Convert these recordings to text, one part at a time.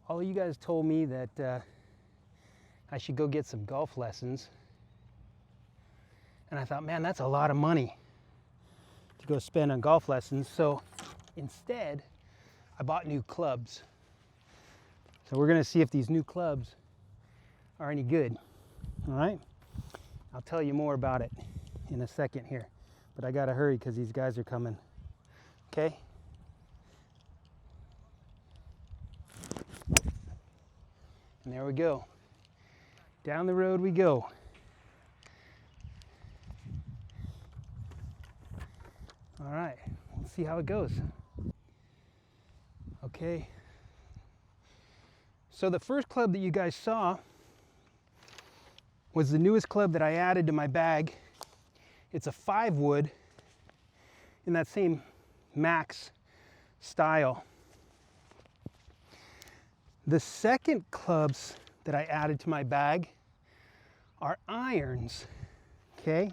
all you guys told me that I should go get some golf lessons. And I thought, man, that's a lot of money to go spend on golf lessons. So instead, I bought new clubs. So we're gonna see if these new clubs are any good. All right? I'll tell you more about it in a second here. But I gotta hurry because these guys are coming. Okay? And there we go. Down the road we go. All right, let's see how it goes. Okay. So the first club that you guys saw was the newest club that I added to my bag. It's a 5-wood in that same Max style. The second clubs that I added to my bag are irons, okay?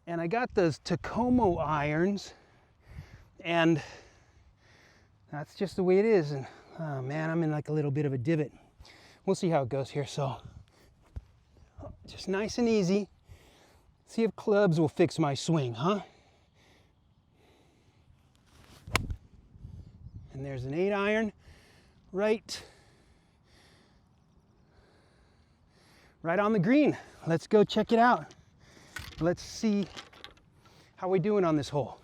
And I got those Takomo irons, and that's just the way it is. And oh man, I'm in like a little bit of a divot. We'll see how it goes here. So just nice and easy. See if clubs will fix my swing, huh? And there's an 8-iron right on the green. Let's go check it out. Let's see how we're doing on this hole.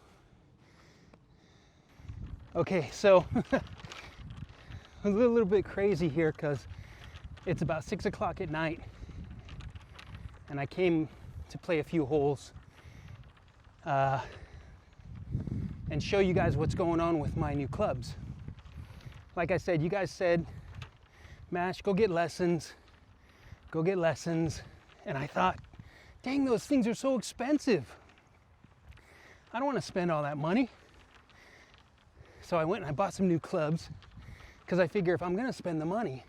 Okay, so a little bit crazy here because it's about 6 o'clock at night and I came to play a few holes and show you guys what's going on with my new clubs. Like I said, you guys said, Mash, go get lessons. Go get lessons. And I thought, dang, those things are so expensive. I don't want to spend all that money. So I went and I bought some new clubs because I figure if I'm going to spend the money,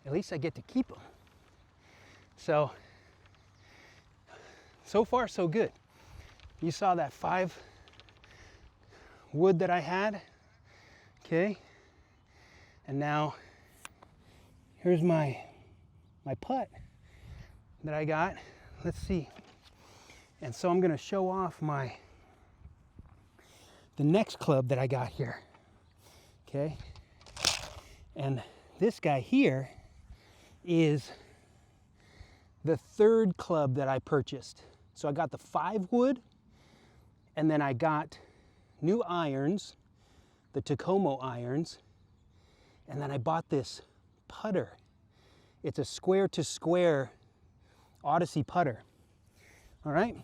at least I get to keep them. So far so good. You saw that 5 wood that I had, okay? And now here's my putt that I got. Let's see. And so I'm gonna show off the next club that I got here, okay? And this guy here is the 3rd club that I purchased. So I got the 5 wood, and then I got new irons, the Takomo irons, and then I bought this putter. It's a square to square Odyssey putter. All right.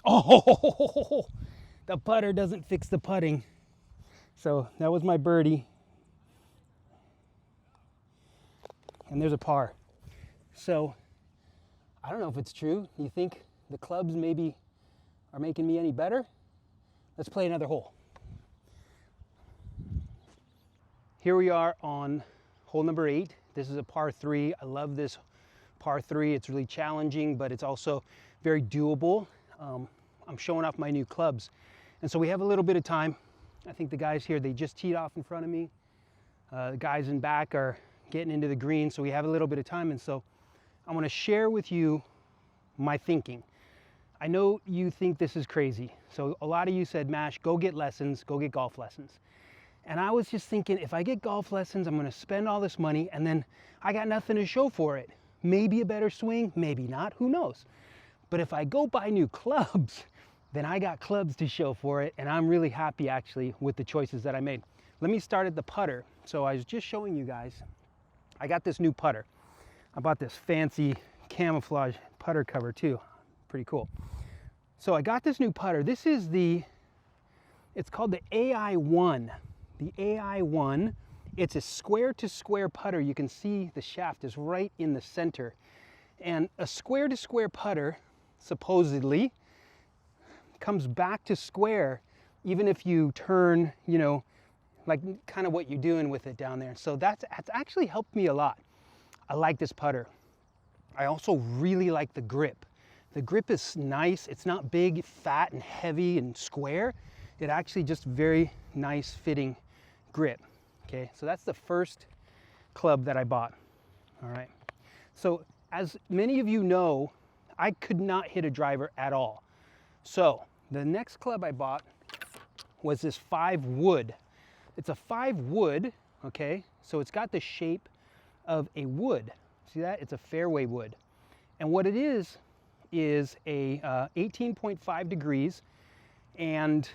Oh, the putter doesn't fix the putting. So that was my birdie. And there's a par. So I don't know if it's true. You think the clubs maybe are making me any better? Let's play another hole. Here we are on hole number 8. This is a par 3. I love this par 3. It's really challenging, but it's also very doable. I'm showing off my new clubs. And so we have a little bit of time. I think the guys here, they just teed off in front of me. The guys in back are getting into the green, so we have a little bit of time. And so I want to share with you my thinking. I know you think this is crazy. So a lot of you said, Mash, go get lessons, go get golf lessons. And I was just thinking, if I get golf lessons, I'm going to spend all this money and then I got nothing to show for it. Maybe a better swing, maybe not, who knows? But if I go buy new clubs, then I got clubs to show for it, and I'm really happy actually with the choices that I made. Let me start at the putter. So I was just showing you guys, I got this new putter. I bought this fancy camouflage putter cover too. Pretty cool. So I got this new putter. This is it's called the AI1. The AI1, it's a square to square putter. You can see the shaft is right in the center. And a square to square putter, supposedly, comes back to square even if you turn, you know, like kind of what you're doing with it down there. So that's actually helped me a lot. I like this putter. I also really like the grip. The grip is nice. It's not big, fat, and heavy and square. It actually just very nice fitting grip. Okay, so that's the first club that I bought. All right. So as many of you know, I could not hit a driver at all. So the next club I bought was this 5 wood. It's a 5 wood, okay? So it's got the shape of a wood. See that? It's a fairway wood. And what it is a 18.5 degrees, and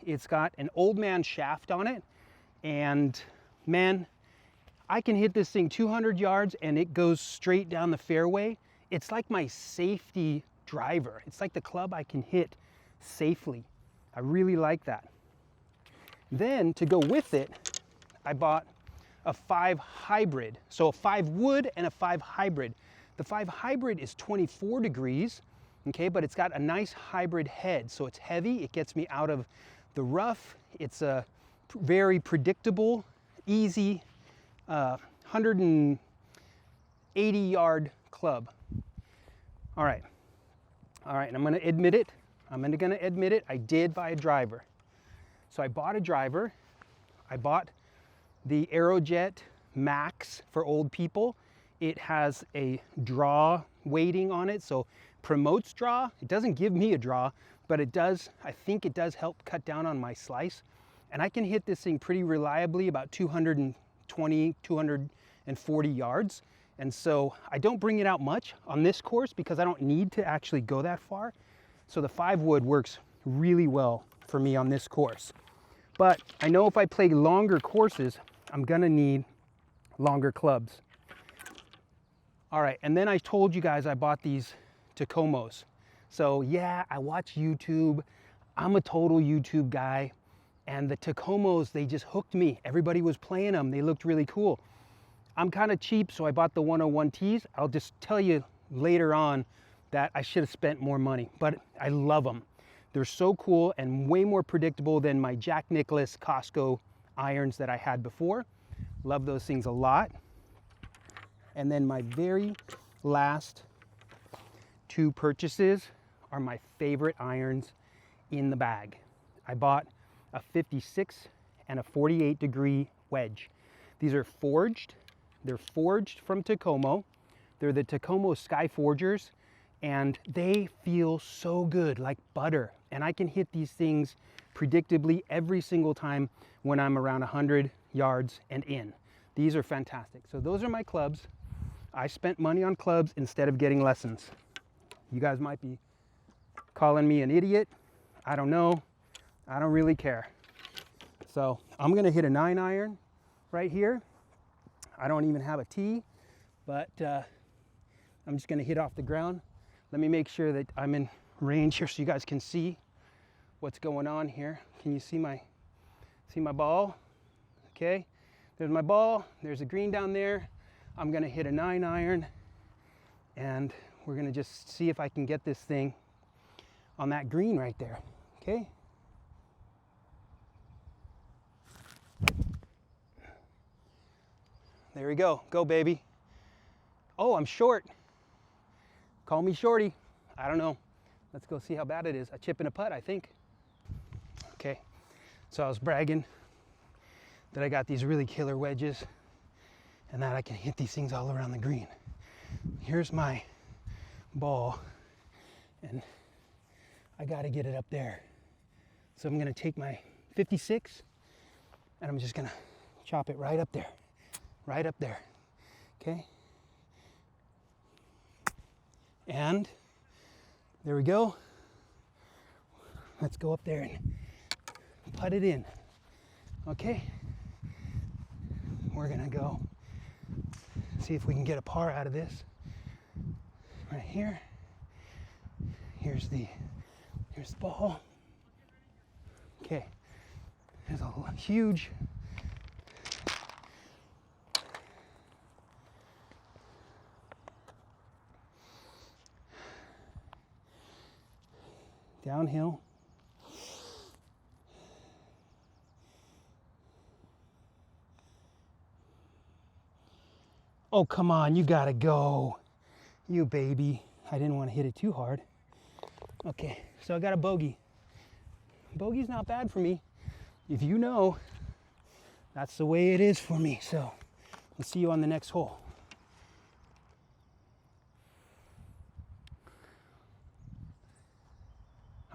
it's got an old man shaft on it. And man, I can hit this thing 200 yards and it goes straight down the fairway. It's like my safety driver. It's like the club I can hit safely. I really like that. Then to go with it, I bought a 5 hybrid. So a 5 wood and a 5 hybrid. The 5 hybrid is 24 degrees, okay, but it's got a nice hybrid head. So it's heavy, it gets me out of the rough. It's a very predictable, easy 180 yard club. All right, and I'm gonna admit it. I did buy a driver. So I bought a driver. I bought the Aerojet Max for old people. It has a draw weighting on it, so promotes draw. It doesn't give me a draw, but it does, I think it does help cut down on my slice. And I can hit this thing pretty reliably, about 220, 240 yards. And so I don't bring it out much on this course because I don't need to actually go that far. So the 5 wood works really well for me on this course. But I know if I play longer courses, I'm gonna need longer clubs. All right, and then I told you guys I bought these Takomos. So yeah, I watch YouTube. I'm a total YouTube guy. And the Takomos, they just hooked me. Everybody was playing them. They looked really cool. I'm kind of cheap, so I bought the 101Ts. I'll just tell you later on that I should have spent more money, but I love them. They're so cool and way more predictable than my Jack Nicklaus Costco irons that I had before. Love those things a lot. And then my very last 2 purchases are my favorite irons in the bag. I bought a 56 and a 48 degree wedge. These are forged. They're forged from Takomo. They're the Takomo Skyforgers, and they feel so good, like butter. And I can hit these things predictably every single time when I'm around 100 yards and in. These are fantastic. So those are my clubs. I spent money on clubs instead of getting lessons. You guys might be calling me an idiot. I don't know. I don't really care. So I'm gonna hit a 9 iron right here. I don't even have a tee, but I'm just gonna hit off the ground. Let me make sure that I'm in range here so you guys can see what's going on here. Can you see my ball? Okay, there's my ball. There's a green down there. I'm gonna hit a 9 iron, and we're gonna just see if I can get this thing on that green right there, okay? There we go. Go, baby. Oh, I'm short. Call me shorty. I don't know. Let's go see how bad it is. A chip and a putt, I think. Okay. So I was bragging that I got these really killer wedges and that I can hit these things all around the green. Here's my ball, and I got to get it up there. So I'm going to take my 56 and I'm just going to chop it right up there. Right up there, okay? And there we go. Let's go up there and putt it in, okay? We're gonna go see if we can get a par out of this. Right here. Here's the ball. Okay, there's a huge downhill. Oh, come on, you gotta go. You baby. I didn't want to hit it too hard. Okay, so I got a bogey. Bogey's not bad for me. If you know, that's the way it is for me. So we'll see you on the next hole.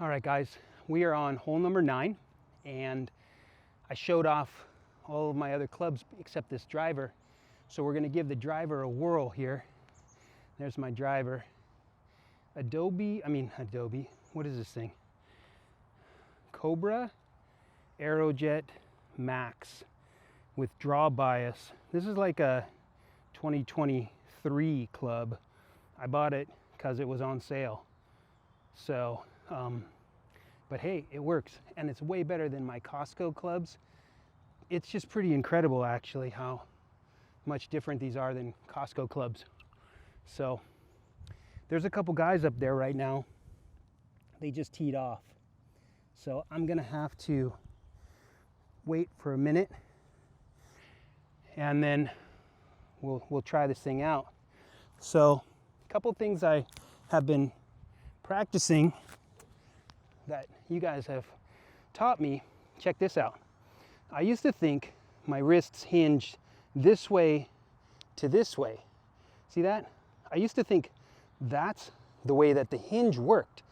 All right, guys, we are on hole number 9, and I showed off all of my other clubs except this driver. So we're gonna give the driver a whirl here. There's my driver. Adobe, what is this thing? Cobra Aerojet Max with draw bias. This is like a 2023 club. I bought it because it was on sale. So, but hey, it works, and it's way better than my Costco clubs. It's just pretty incredible, actually, how much different these are than Costco clubs. So there's a couple guys up there right now. They just teed off. So I'm gonna have to wait for a minute, and then we'll try this thing out. So a couple things I have been practicing that you guys have taught me. Check this out. I used to think my wrists hinged this way to this way. See that? I used to think that's the way that the hinge worked.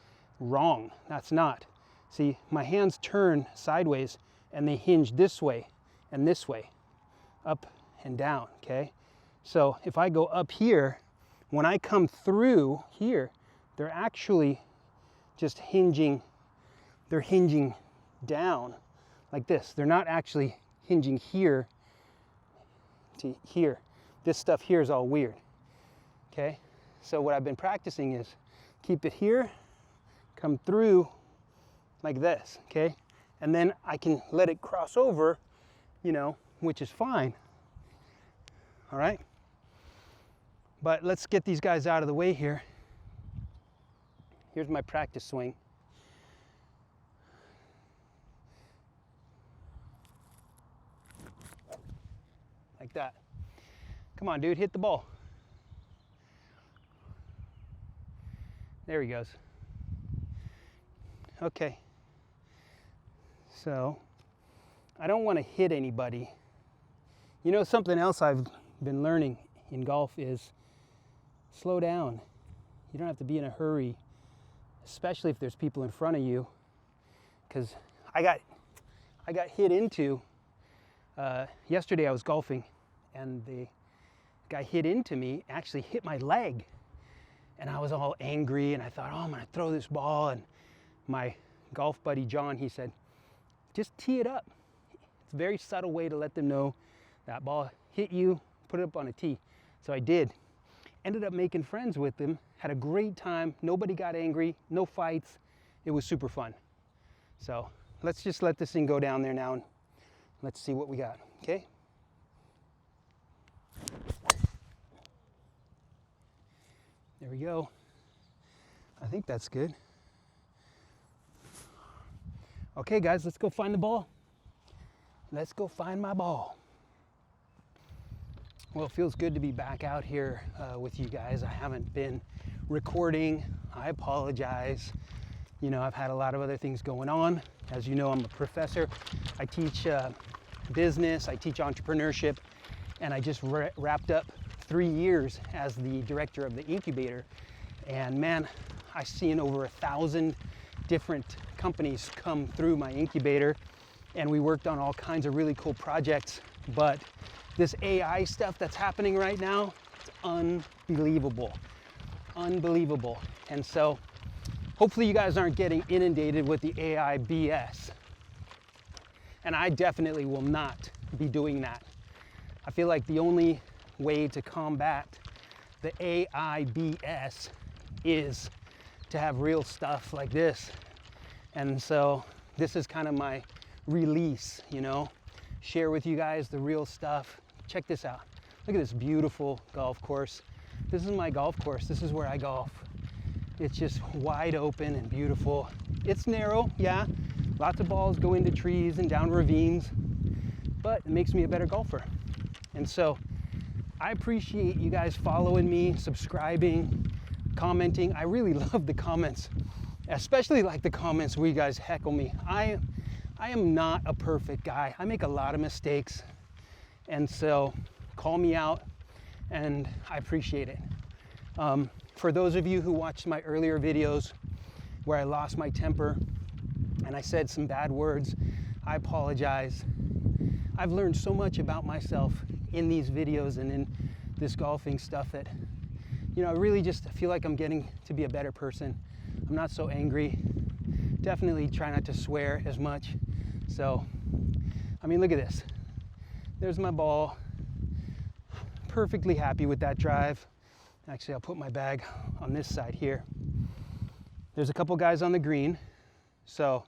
Wrong. That's not. See, my hands turn sideways and they hinge this way and this way, up and down, okay? So if I go up here, when I come through here, they're actually just hinging, they're hinging down like this. They're not actually hinging here to here. This stuff here is all weird, okay? So what I've been practicing is keep it here, come through like this, okay? And then I can let it cross over, you know, which is fine, all right? But let's get these guys out of the way here. Here's my practice swing. Like that. Come on, dude, hit the ball. There he goes. Okay. So, I don't want to hit anybody. You know, something else I've been learning in golf is slow down. You don't have to be in a hurry, especially if there's people in front of you. Because I got hit into, yesterday I was golfing, and the guy hit into me, actually hit my leg. And I was all angry, and I thought, oh, I'm gonna throw this ball. And my golf buddy, John, he said, just tee it up. It's a very subtle way to let them know that ball hit you, put it up on a tee. So I did. Ended up making friends with them, had a great time. Nobody got angry, no fights. It was super fun. So let's just let this thing go down there now, and let's see what we got, okay? There we go. I think that's good. Okay, guys, let's go find the ball. Let's go find my ball. Well, it feels good to be back out here with you guys. I haven't been recording. I apologize. You know, I've had a lot of other things going on. As you know, I'm a professor. I teach business, I teach entrepreneurship, and I just wrapped up 3 years as the director of the incubator. And man, I've seen over 1,000 different companies come through my incubator, and we worked on all kinds of really cool projects. But this AI stuff that's happening right now, it's unbelievable, unbelievable. And so hopefully you guys aren't getting inundated with the AI BS. And I definitely will not be doing that. I feel like the only way to combat the AI BS is to have real stuff like this. And so this is kind of my release, you know, share with you guys the real stuff. Check this out. Look at this beautiful golf course. This is my golf course. This is where I golf. It's just wide open and beautiful. It's narrow, yeah. Lots of balls go into trees and down ravines, but it makes me a better golfer. And so I appreciate you guys following me, subscribing, commenting. I really love the comments, especially like the comments where you guys heckle me. I am not a perfect guy. I make a lot of mistakes, and so call me out, and I appreciate it. For those of you who watched my earlier videos where I lost my temper and I said some bad words, I apologize. I've learned so much about myself in these videos and in this golfing stuff that, you know, I really just feel like I'm getting to be a better person. I'm not so angry. Definitely try not to swear as much. So, I mean, look at this. There's my ball. Perfectly happy with that drive. Actually, I'll put my bag on this side here. There's a couple guys on the green, so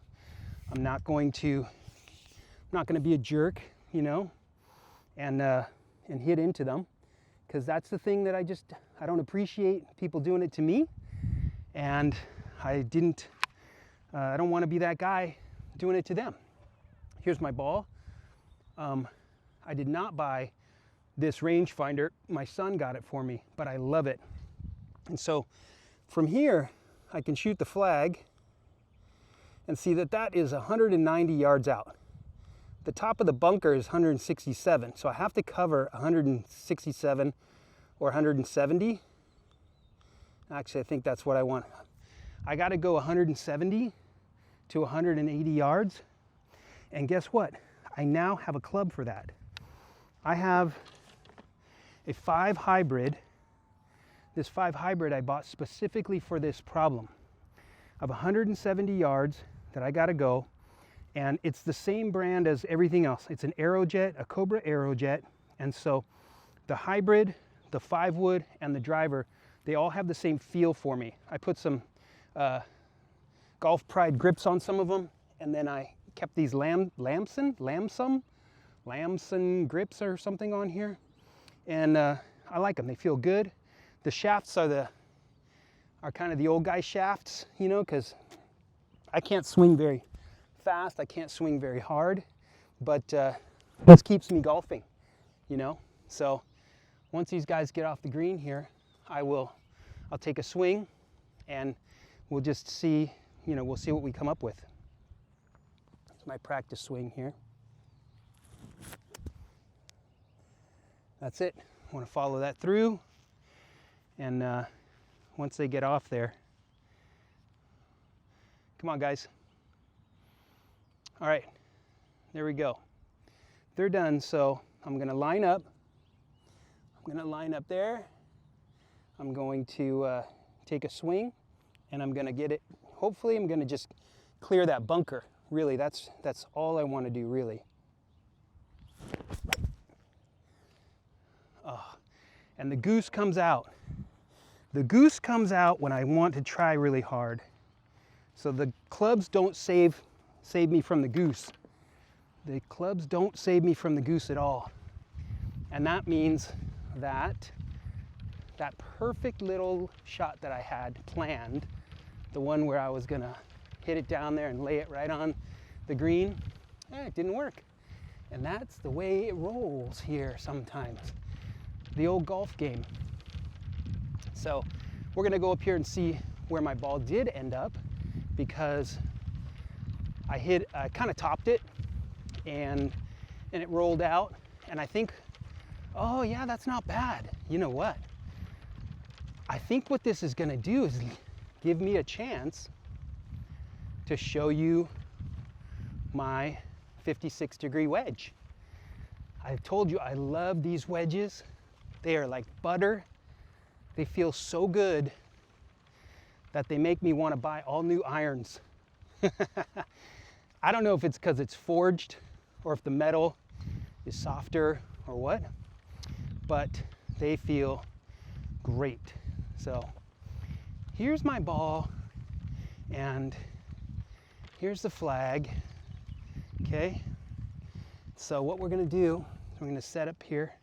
I'm not going to be a jerk, you know, and hit into them, because that's the thing that I don't appreciate people doing it to me, and I don't want to be that guy doing it to them. Here's my ball. I did not buy this rangefinder. My son got it for me, but I love it. And so from here, I can shoot the flag and see that that is 190 yards out. The top of the bunker is 167, so I have to cover 167 or 170. Actually, I think that's what I want. I got to go 170 to 180 yards. And guess what? I now have a club for that. I have a 5 hybrid. This 5 hybrid I bought specifically for this problem of 170 yards that I got to go. And it's the same brand as everything else. It's an Aerojet, a Cobra Aerojet. And so the hybrid, the 5 wood, and the driver, they all have the same feel for me. I put some Golf Pride grips on some of them, and then I kept these Lamson grips or something on here. And I like them. They feel good. The shafts are kind of the old guy shafts, you know, because I can't swing very fast. I can't swing very hard, but this keeps me golfing, you know. So once these guys get off the green here, I'll take a swing, and we'll just see, you know, we'll see what we come up with. It's my practice swing here. That's it. I want to follow that through, and once they get off there, come on guys. All right, there we go. They're done, so I'm going to line up. I'm going to line up there. I'm going to take a swing, and I'm going to get it. Hopefully I'm going to just clear that bunker. Really, that's all I want to do, really. Oh, and the goose comes out. The goose comes out when I want to try really hard. So the clubs don't save me from the goose. The clubs don't save me from the goose at all. And that means that that perfect little shot that I had planned, the one where I was gonna hit it down there and lay it right on the green, it didn't work. And that's the way it rolls here sometimes. The old golf game. So we're gonna go up here and see where my ball did end up, because I kind of topped it, and it rolled out, and I think, oh yeah, that's not bad. You know what? I think what this is gonna do is give me a chance to show you my 56-degree wedge. I told you I love these wedges. They are like butter. They feel so good that they make me want to buy all new irons. I don't know if it's because it's forged or if the metal is softer or what, but they feel great. So here's my ball, and here's the flag. Okay, so what we're going to do is we're going to set up here.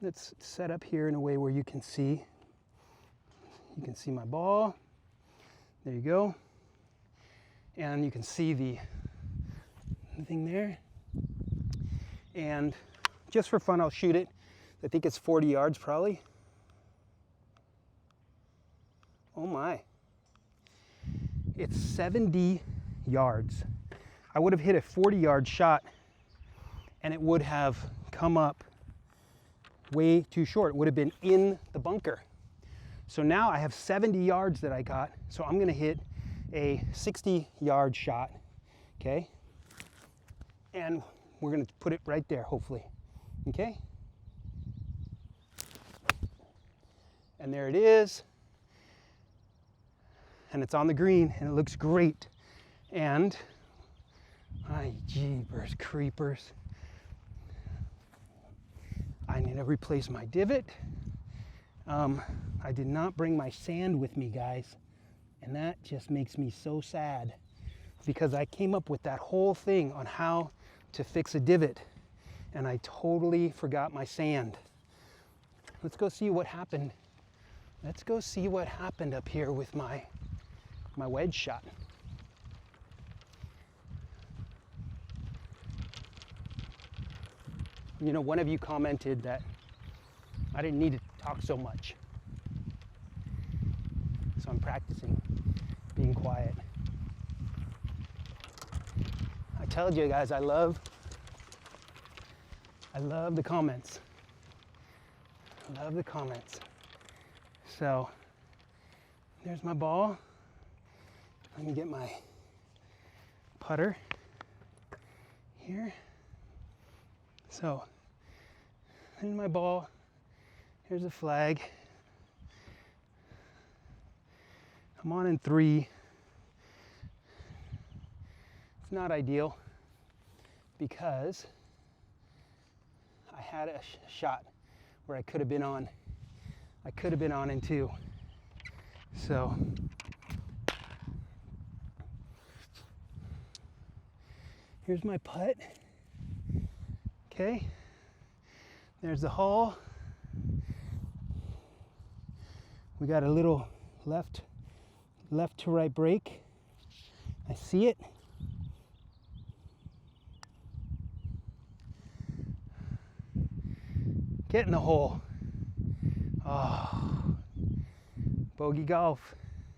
Let's set up here in a way where you can see my ball. There you go. And you can see the thing there. And just for fun, I'll shoot it. I think it's 40 yards probably. Oh my. It's 70 yards. I would have hit a 40-yard shot and it would have come up way too short. It would have been in the bunker. So now I have 70 yards that I got. So I'm gonna hit a 60-yard shot, okay? And we're gonna put it right there, hopefully, okay? And there it is. And it's on the green and it looks great. And, ay, jeepers creepers. I need to replace my divot. I did not bring my sand with me, guys. And that just makes me so sad because I came up with that whole thing on how to fix a divot and I totally forgot my sand. Let's go see what happened. Let's go see what happened up here with my wedge shot. You know, one of you commented that I didn't need to talk so much. So I'm practicing being quiet. I told you guys, I love the comments. I love the comments. So there's my ball. Let me get my putter here. So there's my ball. Here's the flag. I'm on in 3. It's not ideal because I had a shot where I could have been on. I could have been on in 2. So here's my putt. Okay. There's the hole. We got a little left to right break. I see it. Get in the hole. Oh, bogey golf.